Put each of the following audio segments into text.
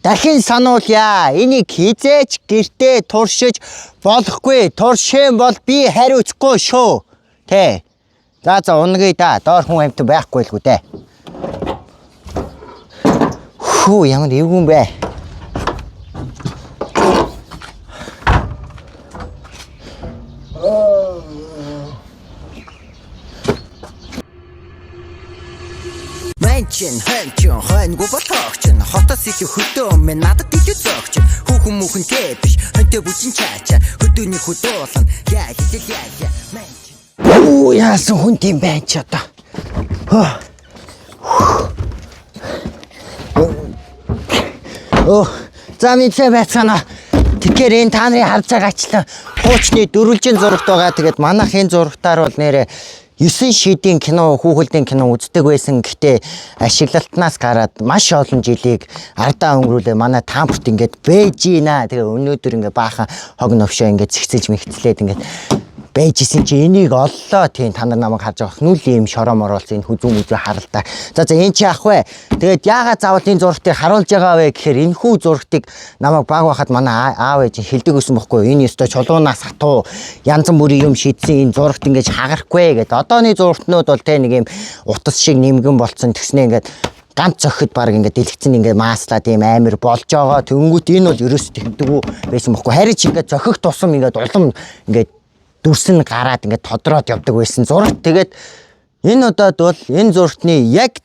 дахин сануулъя. Энийг хизээч гэртээ туршиж болохгүй. Туршин бол би хариуцахгүй шүү. Тэ. За унгий да. Доор хүн амьтан байхгүй л гү дээ. Хүү ямар эвгүй бэ? Мэнчин хэнчин хэнгүй ботогчин хотос илүү хөдөө мэн надад илүү зогч хүүхэн мөхөн тэ биш хөнтө бүжин чаача хөдөөний хөдөөлөн яа мэнчин Оо яасан хүн тийм байж ч одоо. За мэдээ байцгаана. Тэгэхээр энэ та нарын харж байгаа ачлаа хуучны дөрвөлжин зурагт байгаа. Тэгээд манайх энэ зурагтаар бол нэрээ 9 шидийн кино, хүүхэлдэйн кино үздэг байсан. Гэхдээ ашиглалтнаас гараад маш олон жилийг ардаа өнгөрүүлээ. Манай таампурт ингээд бэж ийна. Тэгээ өнөөдөр ингээд баахан хог новшоо ингээд зэгцэж мэгцлээд ингээд бэжсэн чи энийг оллоо. Тийм та нар намайг харж байгаа нүл юм шороо мороолсон энэ хүзүүм үзүү харалтаа. За энэ чи ах вэ? Тэгээд яагаад заавал энэ зургтыг харуулж байгаа вэ гэхээр энэ хүү зургтыг намайг баг байхад манай аав ээж хэлдэг гэсэн бохгүй. Энэ ёстой чулуунаас хатуу янз бүрийн юм шийдсэн энэ зургт ингэж хагарахгүй гэдэг. Одооны зургтнууд бол тэ нэг юм утас шиг нэмгэн болцсон тэгснэ ингээд ганц зөхөд баг ингээд дэлгэцэн ингээд мааслаа тийм амир болж байгаа. Тэнгүүт энэ бол ерөөс тэгдэггүй байсан бохгүй. Харин ч ингээд зөхөх тусам ингээд улам ингээд дүрсэн гараад ингээд тодроод явдаг байсан зурагт. Тэгээд энэ удаад бол энэ зургтны яг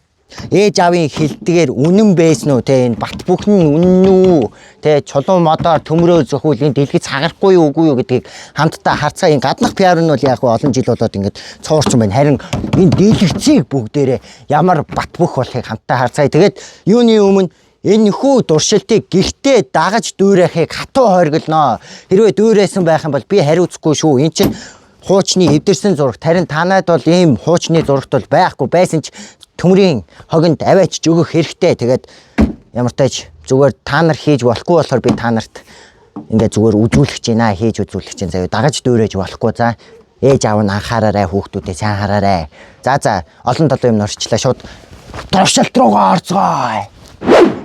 ээж аавын хэлдгээр үнэн байсан уу те энэ бат бүхэн үнэн үү те чулуун модоор төмрөө зөхвөл энэ дэлгэц хагарахгүй юу үгүй юу гэдгийг хамтдаа харцгаа. Энэ гаднах пиар нь бол яг олон жил болоод ингээд цуурсан байна. Харин энэ дэлгэцийг бүгдээрээ ямар бат бүх болохыг хамтдаа харцгаа. Тэгээд юуны өмнө энэ хүү дуршилтыг гихтээ дагаж дүүрэхийг хатуу хоригдно. Хэрвээ дүүрээсэн байх юм бол би хариуцахгүй шүү. Энэ чинь хуучны эвдэрсэн зурагт. Харин танад бол ийм хуучны зурагт бол байхгүй байсан ч төмрийн хогонд аваач өгөх хэрэгтэй. Тэгээд ямар тааж зүгээр та нар хийж болохгүй болохоор би та нарт ингээд зүгээр үзүүлэх гэж байна. Хийж үзүүлэх гэж заяа дагаж дүүрэж болохгүй. За ээж аав нь анхаараарай хүүхдүүдээ сайн хараарай. За олон толгой юм орчлаа шууд туршилт руугаа орцгоо.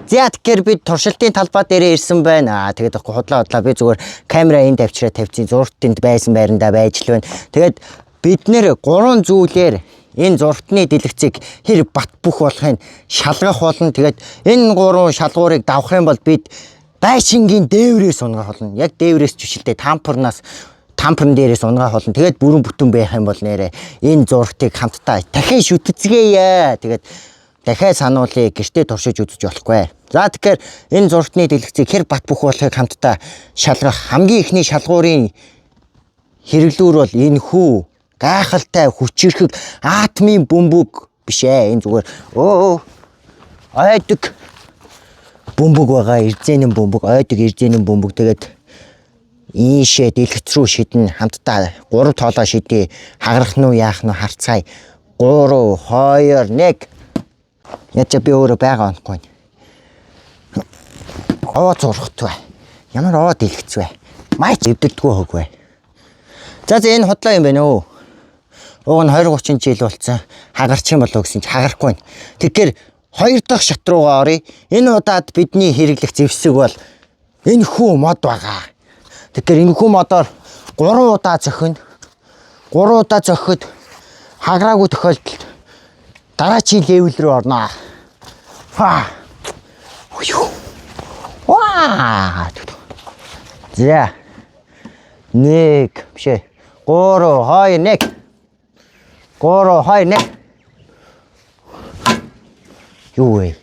За тэгэхээр би туршилтын талбай дээрээ ирсэн байна. Тэгээд худлаа би зүгээр камера энд авчираа тавьчих. Зургтанд байсан байрандаа байж л байна. Тэгээд бид нэр 3 зүйлээр энэ зургтны дэлгэцийг хэр бат бүх болохыг шалгах болно. Тэгээд энэ 3 шалгуурыг давах юм бол бид байшингийн дээврээс унгах болно. Яг дээврээс жишэлтэй тампурн дээрээс унгах болно. Тэгээд бүрэн бүтэн байх юм бол нэрээ энэ зургтыг хамтдаа дахин шүтцгээе. Тэгээд дахиад сануулъя гэртээ туршиж үзэж болохгүй. За тэгэхээр энэ зургтны дэлгэцийг хэр бат бүх болохыг хамтдаа шалгах хамгийн ихний шалгуурын хэрэглүүр бол энэ хүү гайхалтай хүчирхэг атомын бөмбөг биш ээ. Энэ зүгээр ойдог бөмбөг байгаа. Ирзэнийн бөмбөг, ойдог ирзэнийн бөмбөг. Тэгээд ийшээ дэлгэц рүү шидэн хамтдаа 3 тоолоо шидээ. Хагарах нь уу яах нь харцгаая. 3 2 1 Яча би өөрөө байгаа онхгүй. Оо зурхт бай. Ямар оо дэлгэц вэ? Майч эвдэлдэггүй хөг бай. За энэ хотлоо юм байна өө. Уг нь 20-30 жил болцсон. Хагарчих юм болоо гэсэн чи хагарахгүй. Тэгэхээр 2 дахь шат руугаа оръё. Энэ удаад бидний хэрэглэх зэвсэг бол энэ хүү мод байгаа. Тэгэхээр энэ хүү модоор 3 удаа зөхөн. 3 удаа зөхөхөд хагараагүй тохиолдолд дараачийн левел рүү орноо. За. 1 бишээ. 3 2 1. 3 2 1. Юу вэ?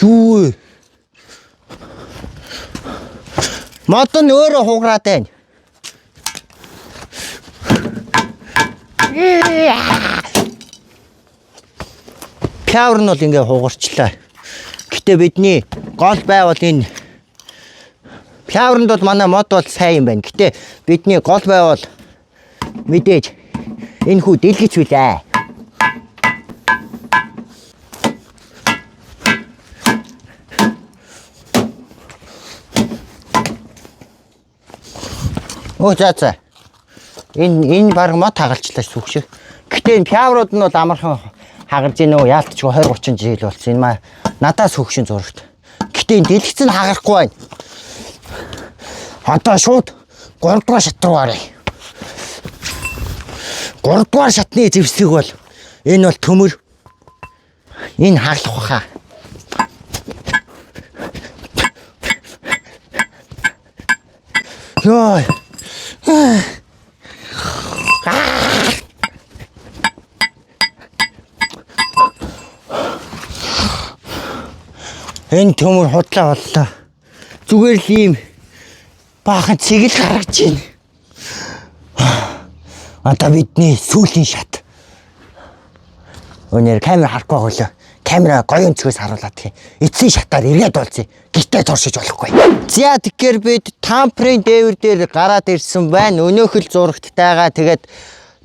Юу вэ? Мод нь өөрөө хугараад байна. Пиавар нь бол ингээ хугарчлаа. Гэтэ бидний гол байвал энэ пиавранд бол манай мод бол сайн юм байна. Гэтэ бидний гол байвал мэдээж энэ хүү дэлгэц билээ. За. Энэ баг мод хагалчлаа сүх шиг. Гэтэ энэ пиаврууд нь бол амархан хагарж ийн үү яалтчгүй 20 30 жил болсон. Энэ маа надаас хөгшин зурагт. Гэтэ энэ дэлгэц нь хагарахгүй байна. Одоо шууд 3 дугаар шат руу гараа. 3 дугаар шатны зэвсэг бол энэ бол төмөр. Энэ хаглах баха. Йой. Энэ төмөр худлаа боллоо. Зүгээр л ийм баахан цэгэл гаргаж байна. Одоо бидний сүүлийн шат. Өнөр камер харахгүй хөлөө. Камера гоё өнцгөөс харуулаад гэх. Эцсийн шатаар эргээд болцъё. Гэртээ туршиж болохгүй. За тэгэхээр бид тампрын дээвэр дээр гараад ирсэн байна. Өнөөхөл зурагттайгаа тэгээд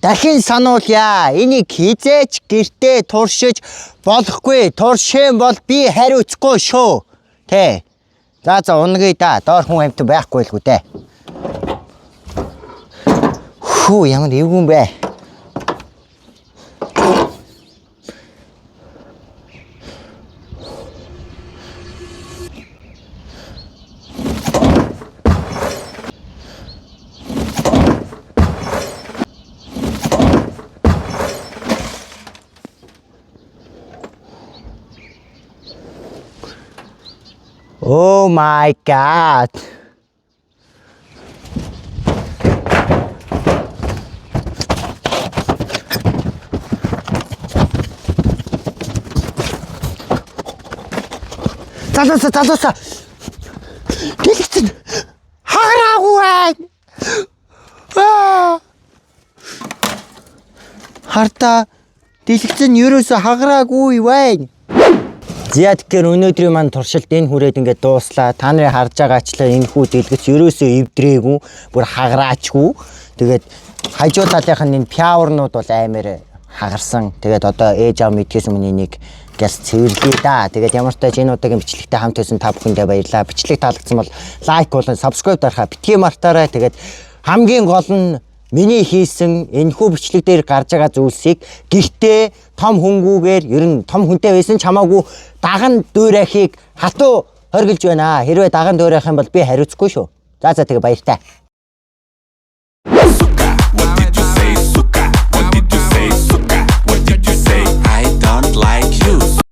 дахин сануулъя. Энийг хизээч гэртээ туршиж болохгүй. Туршин бол би хариуцахгүй шүү. Тэ. За унгий да. Доор хүн амьтан байхгүй л гү дээ. Хүү ямар эвгүй бэ? Oh my God. Залуусаа. Дэлгэцэн хагараагүй байна. Хартаа дэлгэцэн ерөөсө хагараагүй байна. За тэгэхээр өнөөдрийн маань туршилт энэ хүрээд ингээд дууслаа. Та нарын харж байгаачлаа энэ хүү дэлгэц ерөөсөө эвдрээгүй, бүр хагараачгүй. Тэгээд хажуу талынх нь энэ пиаврнууд бол аймаар хагарсан. Тэгээд одоо ээж аав мэдхээс өмнө энийг гяс цэвэрлэе да. Тэгээд ямар ч тач энэ удаагийн бичлэгтэй хамт байсан та бүхэндээ баярлалаа. Бичлэг таалагдсан бол лайк болон subscribe дарахаа битгий мартаарай. Тэгээд хамгийн гол нь миний хийсэн энэхүү бичлэг дээр гарч байгаа зүйлсийг гэртээ том хөнгүүгээр ер нь том хүнтэй байсан ч хамаагүй даган дуурайхыг хатуу хоригдж байна. Хэрвээ даган дуурайх юм бол би хариуцахгүй шүү. За тэгээ баяртай.